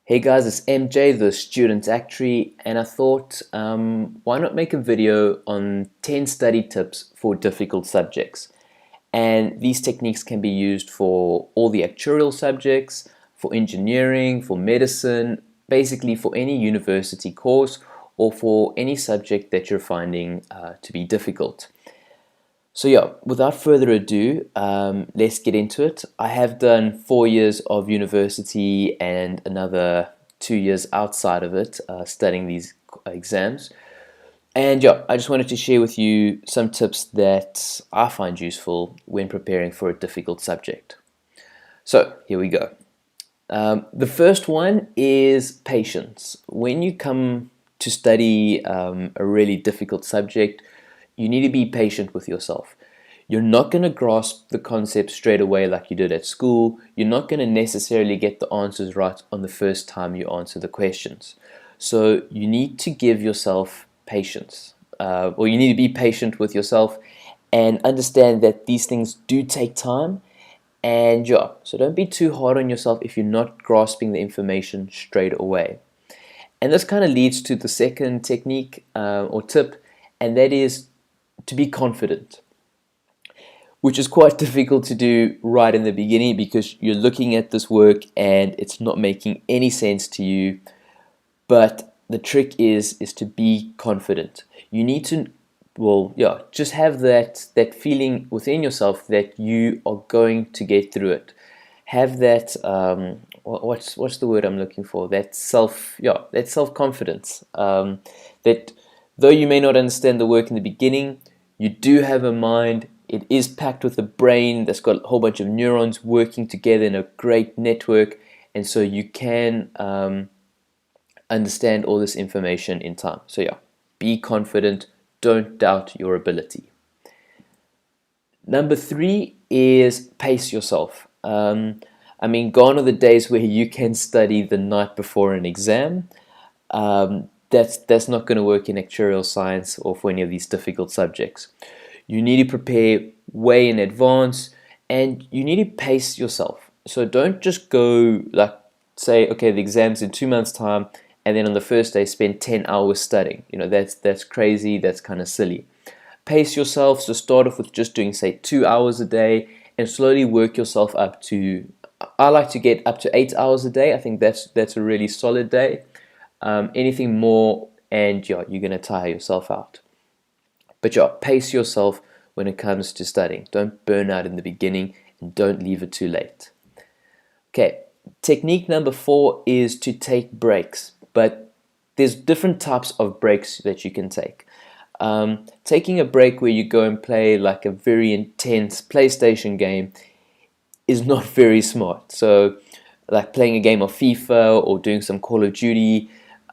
Hey guys, it's MJ, the student actuary, and I thought, why not make a video on 10 study tips for difficult subjects? And these techniques can be used for all the actuarial subjects, for engineering, for medicine, basically for any university course or for any subject that you're finding to be difficult. So yeah, without further ado, let's get into it. I have done 4 years of university and another 2 years outside of it, studying these exams. And yeah, I just wanted to share with you some tips that I find useful when preparing for a difficult subject. So here we go. The first one is patience. When you come to study a really difficult subject, you need to be patient with yourself. You're not going to grasp the concept straight away like you did at school. You're not going to necessarily get the answers right on the first time you answer the questions. So you need to give yourself patience, or you need to be patient with yourself and understand that these things do take time. And yeah, so don't be too hard on yourself if you're not grasping the information straight away. And this kind of leads to the second technique or tip, and that is to be confident, which is quite difficult to do right in the beginning because you're looking at this work and it's not making any sense to you. But the trick is to be confident. You need to, well, yeah, just have that feeling within yourself that you are going to get through it. Have that what's the word I'm looking for? That self confidence. That though you may not understand the work in the beginning, you do have a mind. It is packed with a brain that's got a whole bunch of neurons working together in a great network, and so you can understand all this information in time. So yeah, be confident. Don't doubt your ability. Number three is pace yourself. Gone are the days where you can study the night before an exam. That's not going to work in actuarial science or for any of these difficult subjects. You need to prepare way in advance, and you need to pace yourself. So don't just go like say, okay, the exam's in 2 months' time, and then on the first day spend 10 hours studying. That's crazy. That's kind of silly. Pace yourself. So start off with just doing say 2 hours a day, and slowly work yourself up to. I like to get up to 8 hours a day. I think that's a really solid day. Anything more, and yeah, you're gonna tire yourself out. But yeah, pace yourself when it comes to studying. Don't burn out in the beginning, and don't leave it too late. Okay, technique number four is to take breaks, but there's different types of breaks that you can take. Taking a break where you go and play like a very intense PlayStation game is not very smart. So, like playing a game of FIFA or doing some Call of Duty,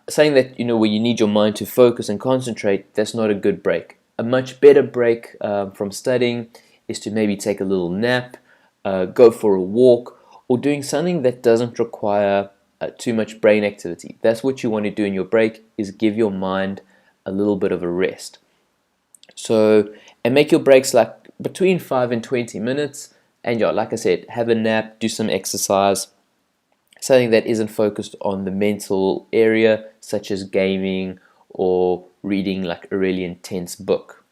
saying that where you need your mind to focus and concentrate, that's not a good break. A much better break from studying is to maybe take a little nap, go for a walk, or doing something that doesn't require too much brain activity. That's what you want to do in your break, is give your mind a little bit of a rest. So, and make your breaks like between 5 and 20 minutes. And yeah, like I said, have a nap, do some exercise, something that isn't focused on the mental area, such as gaming or reading like a really intense book.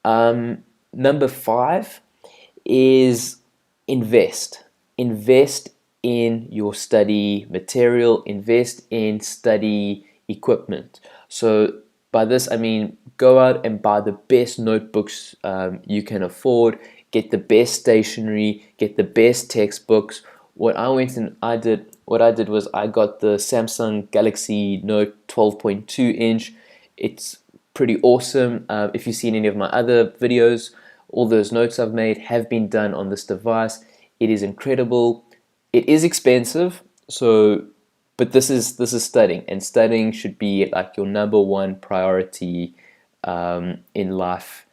Number five is invest. Invest in your study material, invest in study equipment. So by this I mean go out and buy the best notebooks you can afford, get the best stationery, get the best textbooks. What I did was I got the Samsung Galaxy Note 12.2 inch. It's pretty awesome. If you've seen any of my other videos, all those notes I've made have been done on this device. It is incredible. It is expensive, so but this is studying, and studying should be like your number one priority in life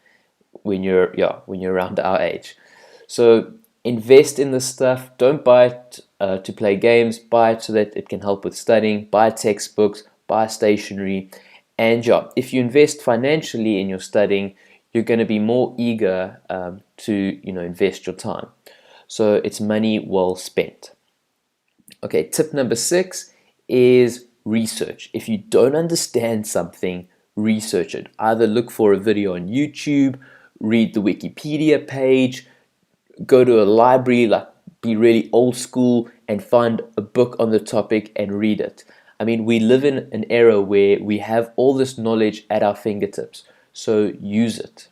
when you're around our age. So invest in this stuff. Don't buy it to play games. Buy it so that it can help with studying. Buy textbooks. Buy stationery. And yeah, if you invest financially in your studying, you're going to be more eager to invest your time. So it's money well spent. Okay, tip number six is research. If you don't understand something, research it. Either look for a video on YouTube, read the Wikipedia page, go to a library, like be really old school and find a book on the topic and read it. I mean, we live in an era where we have all this knowledge at our fingertips, so use it.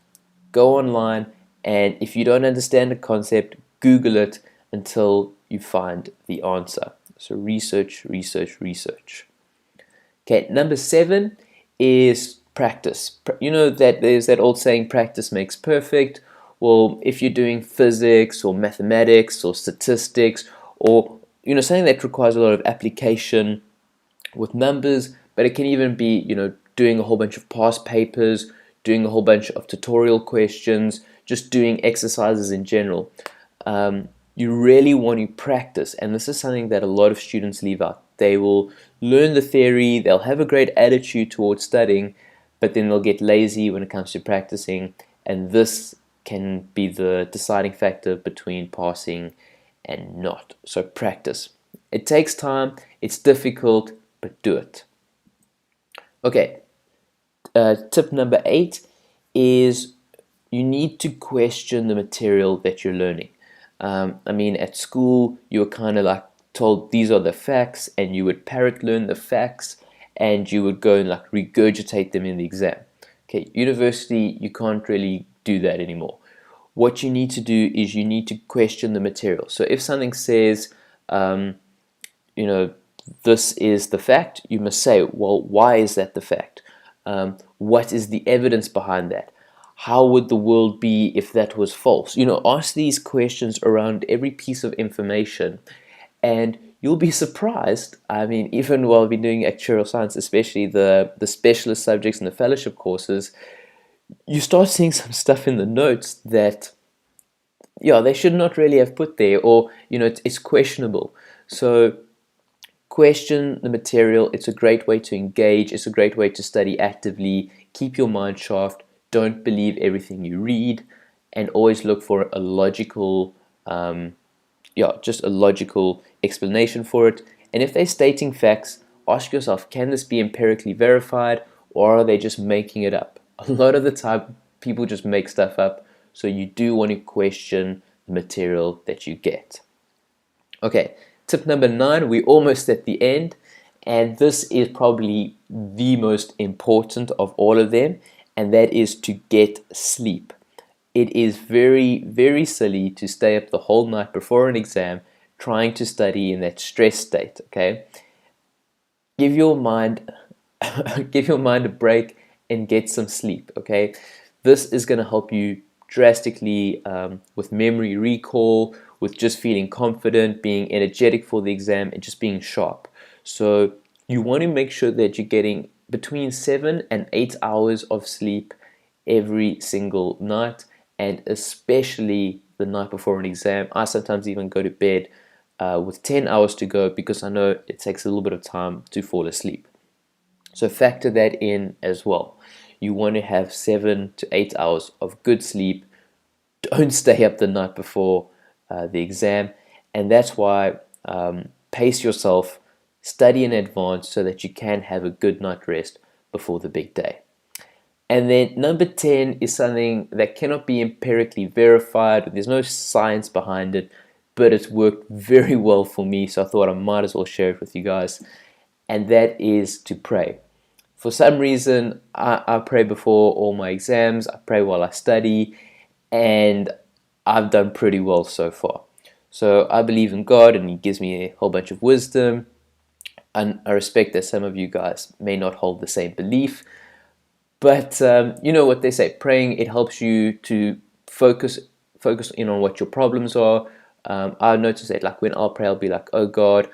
Go online, and if you don't understand the concept, Google it until you find the answer. So research, research, research. Okay, number 7 is practice. You know that there's that old saying, practice makes perfect. Well, if you're doing physics or mathematics or statistics, or something that requires a lot of application with numbers, but it can even be doing a whole bunch of past papers, doing a whole bunch of tutorial questions, just doing exercises in general. You really want to practice, and this is something that a lot of students leave out. They will learn the theory, they'll have a great attitude towards studying, but then they'll get lazy when it comes to practicing, and this can be the deciding factor between passing and not. So practice. It takes time, it's difficult, but do it. Okay, tip number 8 is you need to question the material that you're learning. I mean, at school, you were kind of like told these are the facts, and you would parrot learn the facts, and you would go and like regurgitate them in the exam. Okay, university, you can't really do that anymore. What you need to do is you need to question the material. So if something says, this is the fact, you must say, well, why is that the fact? What is the evidence behind that? How would the world be if that was false? Ask these questions around every piece of information, and you'll be surprised. I mean, even while I've been doing actuarial science, especially the specialist subjects and the fellowship courses, you start seeing some stuff in the notes that, they should not really have put there, or, it's questionable. So question the material. It's a great way to engage. It's a great way to study actively. Keep your mind sharp. Don't believe everything you read, and always look for a logical, just a logical explanation for it. And if they're stating facts, ask yourself, can this be empirically verified, or are they just making it up? A lot of the time, people just make stuff up, so you do want to question the material that you get. Okay, tip number 9, we're almost at the end, and this is probably the most important of all of them, and that is to get sleep. It is very, very silly to stay up the whole night before an exam trying to study in that stress state, okay? Give your mind a break and get some sleep, okay? This is going to help you drastically with memory recall, with just feeling confident, being energetic for the exam, and just being sharp. So you want to make sure that you're getting between 7 and 8 hours of sleep every single night, and especially the night before an exam. I sometimes even go to bed with 10 hours to go because I know it takes a little bit of time to fall asleep. So factor that in as well. You want to have 7 to 8 hours of good sleep. Don't stay up the night before the exam, and that's why pace yourself, study in advance so that you can have a good night rest before the big day. And then number 10 is something that cannot be empirically verified. There's no science behind it, but it's worked very well for me, so I thought I might as well share it with you guys, and that is to pray. For some reason, I pray before all my exams, I pray while I study, and I've done pretty well so far. So I believe in God, and He gives me a whole bunch of wisdom, and I respect that some of you guys may not hold the same belief, but you know what they say, praying, it helps you to focus in on what your problems are. I notice that like when I'll pray, I'll be like, oh God,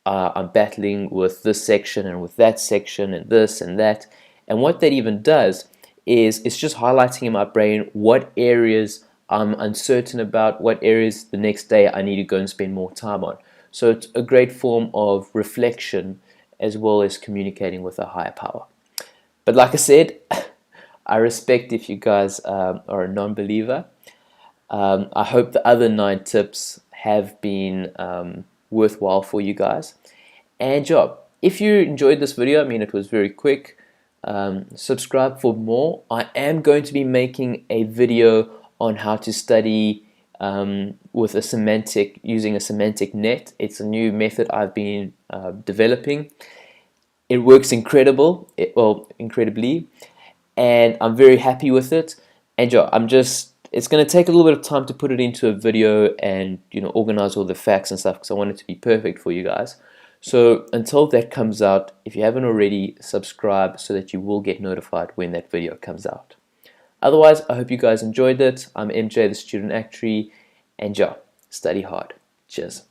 I'm battling with this section and with that section and this and that. And what that even does is it's just highlighting in my brain what areas I'm uncertain about, what areas the next day I need to go and spend more time on. So it's a great form of reflection as well as communicating with a higher power. But like I said, I respect if you guys are a non-believer. I hope the other 9 tips have been worthwhile for you guys. And if you enjoyed this video, I mean, it was very quick. Subscribe for more. I am going to be making a video on how to study with a semantic, using a semantic net. It's a new method I've been developing. It works incredibly, and I'm very happy with it. And yeah, it's going to take a little bit of time to put it into a video and organize all the facts and stuff, because I want it to be perfect for you guys. So until that comes out, if you haven't already, subscribe so that you will get notified when that video comes out. Otherwise, I hope you guys enjoyed it. I'm MJ, the student actuary, and yeah, study hard. Cheers.